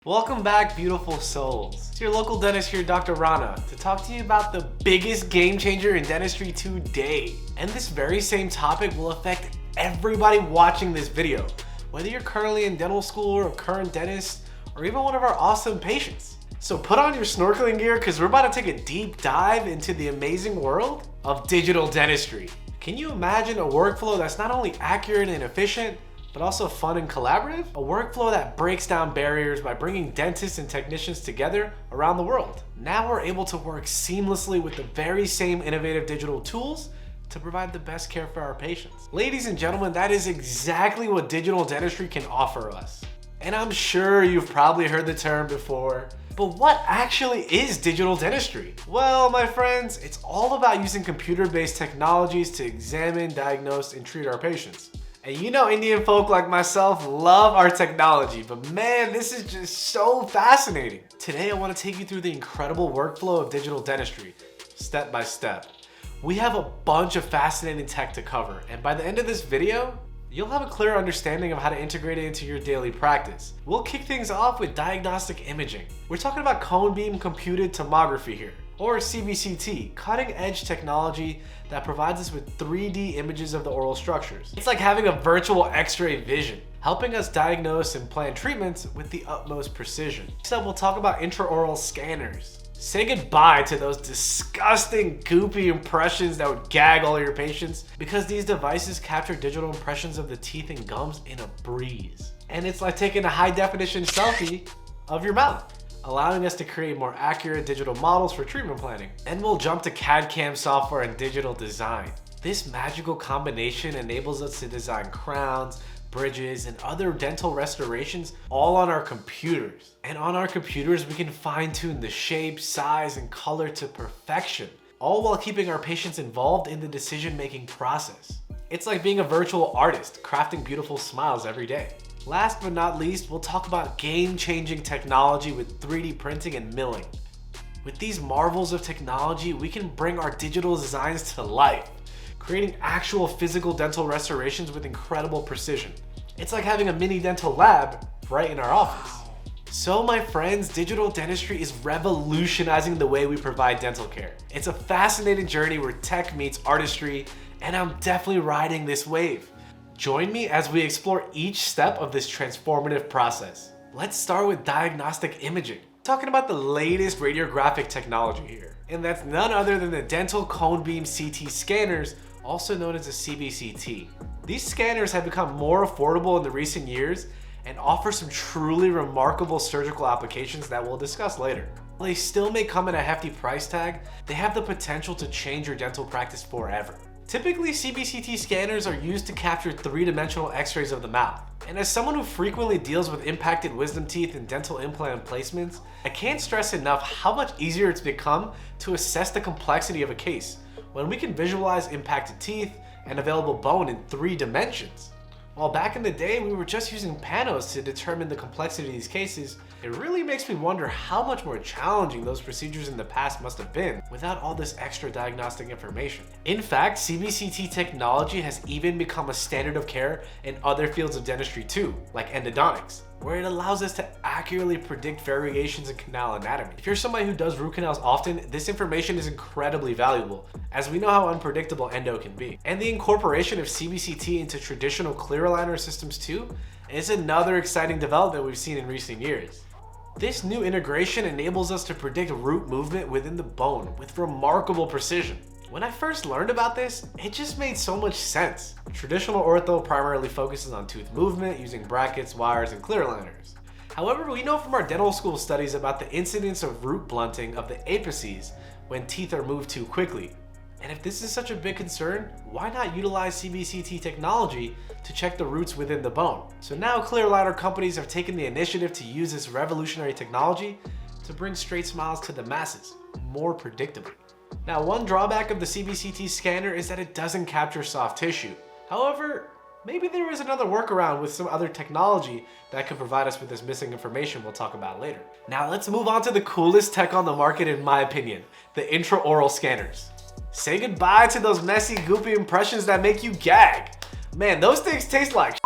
Welcome back, beautiful souls. It's your local dentist here, Dr. Rana, to talk to you about the biggest game changer in dentistry today. And this very same topic will affect everybody watching this video, whether you're currently in dental school or a current dentist, or even one of our awesome patients. So put on your snorkeling gear because we're about to take a deep dive into the amazing world of digital dentistry. Can you imagine a workflow that's not only accurate and efficient, but also fun and collaborative? A workflow that breaks down barriers by bringing dentists and technicians together around the world. Now we're able to work seamlessly with the very same innovative digital tools to provide the best care for our patients. Ladies and gentlemen, that is exactly what digital dentistry can offer us. And I'm sure you've probably heard the term before, but what actually is digital dentistry? Well, my friends, it's all about using computer-based technologies to examine, diagnose, and treat our patients. And you know, Indian folk like myself love our technology, but man, this is just so fascinating. Today, I want to take you through the incredible workflow of digital dentistry, step by step. We have a bunch of fascinating tech to cover, and by the end of this video, you'll have a clear understanding of how to integrate it into your daily practice. We'll kick things off with diagnostic imaging. We're talking about cone beam computed tomography here, or CBCT, cutting-edge technology that provides us with 3D images of the oral structures. It's like having a virtual X-ray vision, helping us diagnose and plan treatments with the utmost precision. Next up, we'll talk about intraoral scanners. Say goodbye to those disgusting, goopy impressions that would gag all your patients, because these devices capture digital impressions of the teeth and gums in a breeze. And it's like taking a high-definition selfie of your mouth, allowing us to create more accurate digital models for treatment planning. And we'll jump to CAD/CAM software and digital design. This magical combination enables us to design crowns, bridges, and other dental restorations all on our computers. And on our computers, we can fine-tune the shape, size, and color to perfection, all while keeping our patients involved in the decision-making process. It's like being a virtual artist, crafting beautiful smiles every day. Last but not least, we'll talk about game-changing technology with 3D printing and milling. With these marvels of technology, we can bring our digital designs to life, creating actual physical dental restorations with incredible precision. It's like having a mini dental lab right in our office. So my friends, digital dentistry is revolutionizing the way we provide dental care. It's a fascinating journey where tech meets artistry, and I'm definitely riding this wave. Join me as we explore each step of this transformative process. Let's start with diagnostic imaging. Talking about the latest radiographic technology here, and that's none other than the dental cone beam CT scanners, also known as the CBCT. These scanners have become more affordable in the recent years and offer some truly remarkable surgical applications that we'll discuss later. While they still may come at a hefty price tag, they have the potential to change your dental practice forever. Typically, CBCT scanners are used to capture three-dimensional x-rays of the mouth. And as someone who frequently deals with impacted wisdom teeth and dental implant placements, I can't stress enough how much easier it's become to assess the complexity of a case when we can visualize impacted teeth and available bone in 3 dimensions. While back in the day, we were just using panos to determine the complexity of these cases, it really makes me wonder how much more challenging those procedures in the past must have been without all this extra diagnostic information. In fact, CBCT technology has even become a standard of care in other fields of dentistry too, like endodontics, where it allows us to accurately predict variations in canal anatomy. If you're somebody who does root canals often, this information is incredibly valuable, as we know how unpredictable endo can be. And the incorporation of CBCT into traditional clear aligner systems too is another exciting development we've seen in recent years. This new integration enables us to predict root movement within the bone with remarkable precision. When I first learned about this, it just made so much sense. Traditional ortho primarily focuses on tooth movement using brackets, wires, and clear aligners. However, we know from our dental school studies about the incidence of root blunting of the apices when teeth are moved too quickly. And if this is such a big concern, why not utilize CBCT technology to check the roots within the bone? So now clear aligner companies have taken the initiative to use this revolutionary technology to bring straight smiles to the masses more predictably. Now, one drawback of the CBCT scanner is that it doesn't capture soft tissue. However, maybe there is another workaround with some other technology that could provide us with this missing information we'll talk about later. Now let's move on to the coolest tech on the market in my opinion, the intraoral scanners. Say goodbye to those messy, goopy impressions that make you gag. Man, those things taste like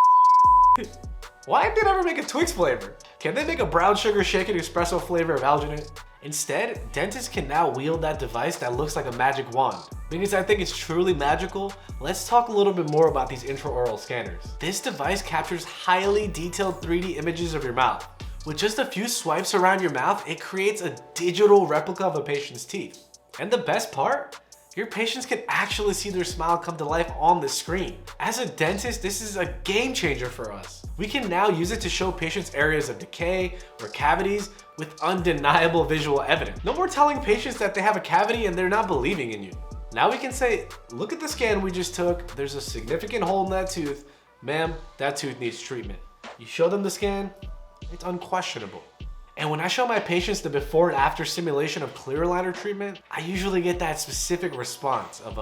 Why did they never make a Twix flavor? Can they make a brown sugar shaken espresso flavor of alginate? Instead, dentists can now wield that device that looks like a magic wand. Because I think it's truly magical, let's talk a little bit more about these intraoral scanners. This device captures highly detailed 3D images of your mouth. With just a few swipes around your mouth, it creates a digital replica of a patient's teeth. And the best part? Your patients can actually see their smile come to life on the screen. As a dentist, this is a game changer for us. We can now use it to show patients areas of decay or cavities with undeniable visual evidence. No more telling patients that they have a cavity and they're not believing in you. Now we can say, look at the scan we just took. There's a significant hole in that tooth. Ma'am, that tooth needs treatment. You show them the scan, it's unquestionable. And when I show my patients the before and after simulation of clear aligner treatment, I usually get that specific response of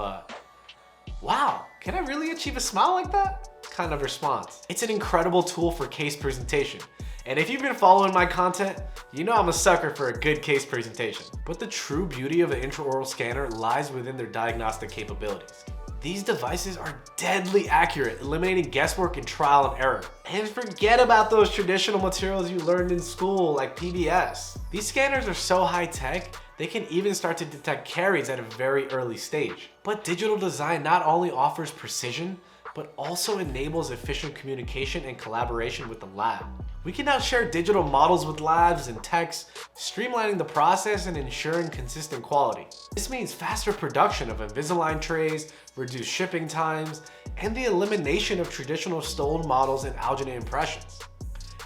wow, can I really achieve a smile like that? Kind of response. It's an incredible tool for case presentation. And if you've been following my content, you know I'm a sucker for a good case presentation. But the true beauty of the intraoral scanner lies within their diagnostic capabilities. These devices are deadly accurate, eliminating guesswork and trial and error. And forget about those traditional materials you learned in school, like PBS. These scanners are so high tech, they can even start to detect caries at a very early stage. But digital design not only offers precision, but also enables efficient communication and collaboration with the lab. We can now share digital models with labs and techs, streamlining the process and ensuring consistent quality. This means faster production of Invisalign trays, reduced shipping times, and the elimination of traditional stone models and alginate impressions.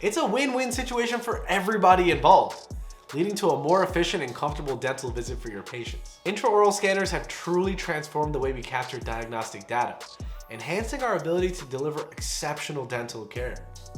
It's a win-win situation for everybody involved, leading to a more efficient and comfortable dental visit for your patients. Intraoral scanners have truly transformed the way we capture diagnostic data, enhancing our ability to deliver exceptional dental care.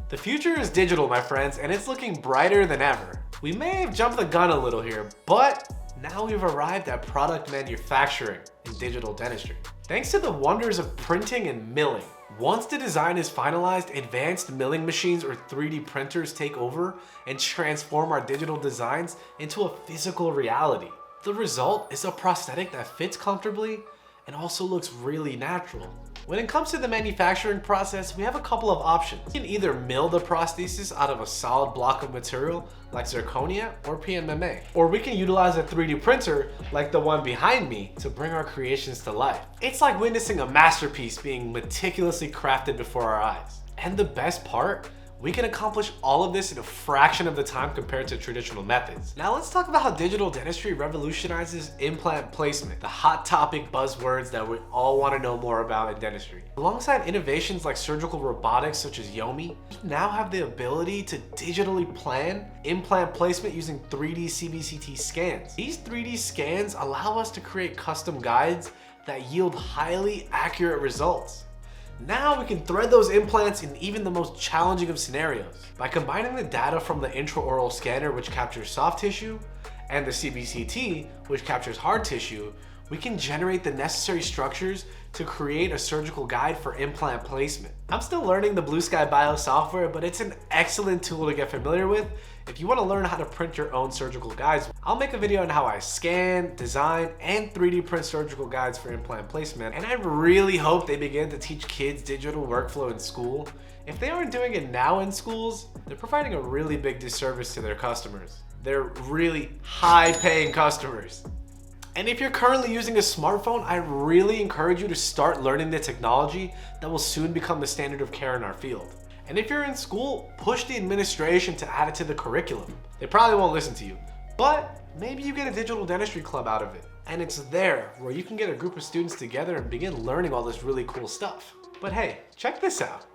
The future is digital, my friends, and it's looking brighter than ever. We may have jumped the gun a little here, but now we've arrived at product manufacturing in digital dentistry. Thanks to the wonders of printing and milling. Once the design is finalized, advanced milling machines or 3D printers take over and transform our digital designs into a physical reality. The result is a prosthetic that fits comfortably and also looks really natural. When it comes to the manufacturing process, we have a couple of options. We can either mill the prosthesis out of a solid block of material like zirconia or PMMA, or we can utilize a 3D printer like the one behind me to bring our creations to life. It's like witnessing a masterpiece being meticulously crafted before our eyes. And the best part, we can accomplish all of this in a fraction of the time compared to traditional methods. Now let's talk about how digital dentistry revolutionizes implant placement, the hot topic buzzwords that we all want to know more about in dentistry. Alongside innovations like surgical robotics such as Yomi, we now have the ability to digitally plan implant placement using 3D CBCT scans. These 3D scans allow us to create custom guides that yield highly accurate results. Now we can thread those implants in even the most challenging of scenarios. By combining the data from the intraoral scanner, which captures soft tissue, and the CBCT, which captures hard tissue, we can generate the necessary structures to create a surgical guide for implant placement. I'm still learning the Blue Sky Bio software, but it's an excellent tool to get familiar with. If you want to learn how to print your own surgical guides, I'll make a video on how I scan, design, and 3D print surgical guides for implant placement, and I really hope they begin to teach kids digital workflow in school. If they aren't doing it now in schools, they're providing a really big disservice to their customers. They're really high-paying customers. And if you're currently using a smartphone, I really encourage you to start learning the technology that will soon become the standard of care in our field. And if you're in school, push the administration to add it to the curriculum. They probably won't listen to you, but maybe you get a digital dentistry club out of it. And it's there where you can get a group of students together and begin learning all this really cool stuff. But hey, check this out.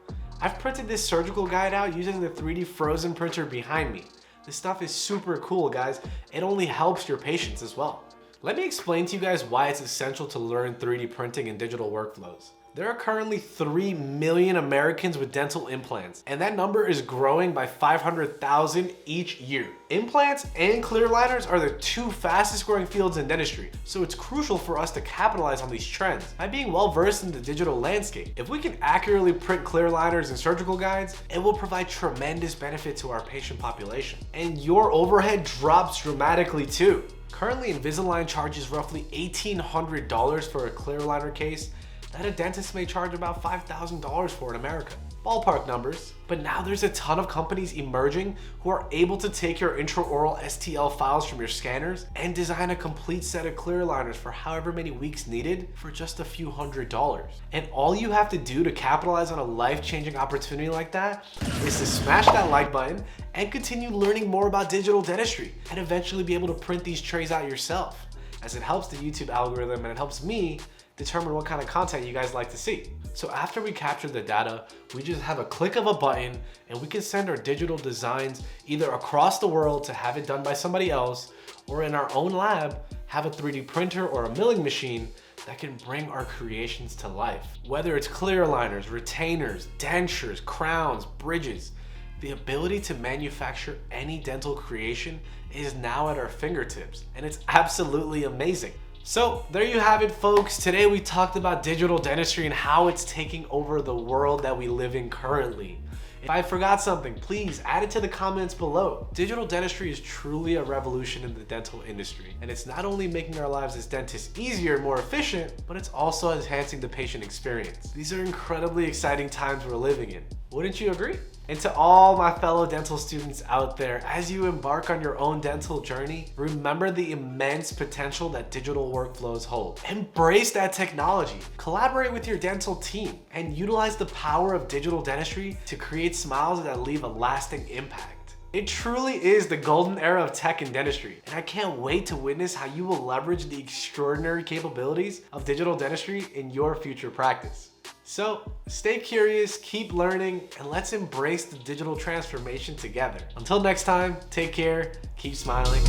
I've printed this surgical guide out using the 3D frozen printer behind me. This stuff is super cool, guys. It only helps your patients as well. Let me explain to you guys why it's essential to learn 3D printing and digital workflows. There are currently 3 million Americans with dental implants, and that number is growing by 500,000 each year. Implants and clear aligners are the two fastest growing fields in dentistry, so it's crucial for us to capitalize on these trends by being well versed in the digital landscape. If we can accurately print clear aligners and surgical guides, it will provide tremendous benefit to our patient population. And your overhead drops dramatically too. Currently, Invisalign charges roughly $1,800 for a clear aligner case that a dentist may charge about $5,000 for in America. ballpark numbers. But now there's a ton of companies emerging who are able to take your intraoral STL files from your scanners and design a complete set of clear aligners for however many weeks needed for just a few $100s. And all you have to do to capitalize on a life-changing opportunity like that is to smash that like button and continue learning more about digital dentistry and eventually be able to print these trays out yourself, as it helps the YouTube algorithm and it helps me determine what kind of content you guys like to see. So after we capture the data, we just have a click of a button and we can send our digital designs either across the world to have it done by somebody else, or in our own lab, have a 3D printer or a milling machine that can bring our creations to life. Whether it's clear aligners, retainers, dentures, crowns, bridges, the ability to manufacture any dental creation is now at our fingertips, and it's absolutely amazing. So there you have it, folks. Today we talked about digital dentistry and how it's taking over the world that we live in currently. If I forgot something, please add it to the comments below. Digital dentistry is truly a revolution in the dental industry, and it's not only making our lives as dentists easier and more efficient, but it's also enhancing the patient experience. These are incredibly exciting times we're living in. Wouldn't you agree? And to all my fellow dental students out there, as you embark on your own dental journey, remember the immense potential that digital workflows hold. Embrace that technology, collaborate with your dental team, and utilize the power of digital dentistry to create smiles that leave a lasting impact. It truly is the golden era of tech and dentistry, and I can't wait to witness how you will leverage the extraordinary capabilities of digital dentistry in your future practice. So stay curious, keep learning, and let's embrace the digital transformation together. Until next time, take care, keep smiling.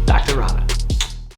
Dr. Rana.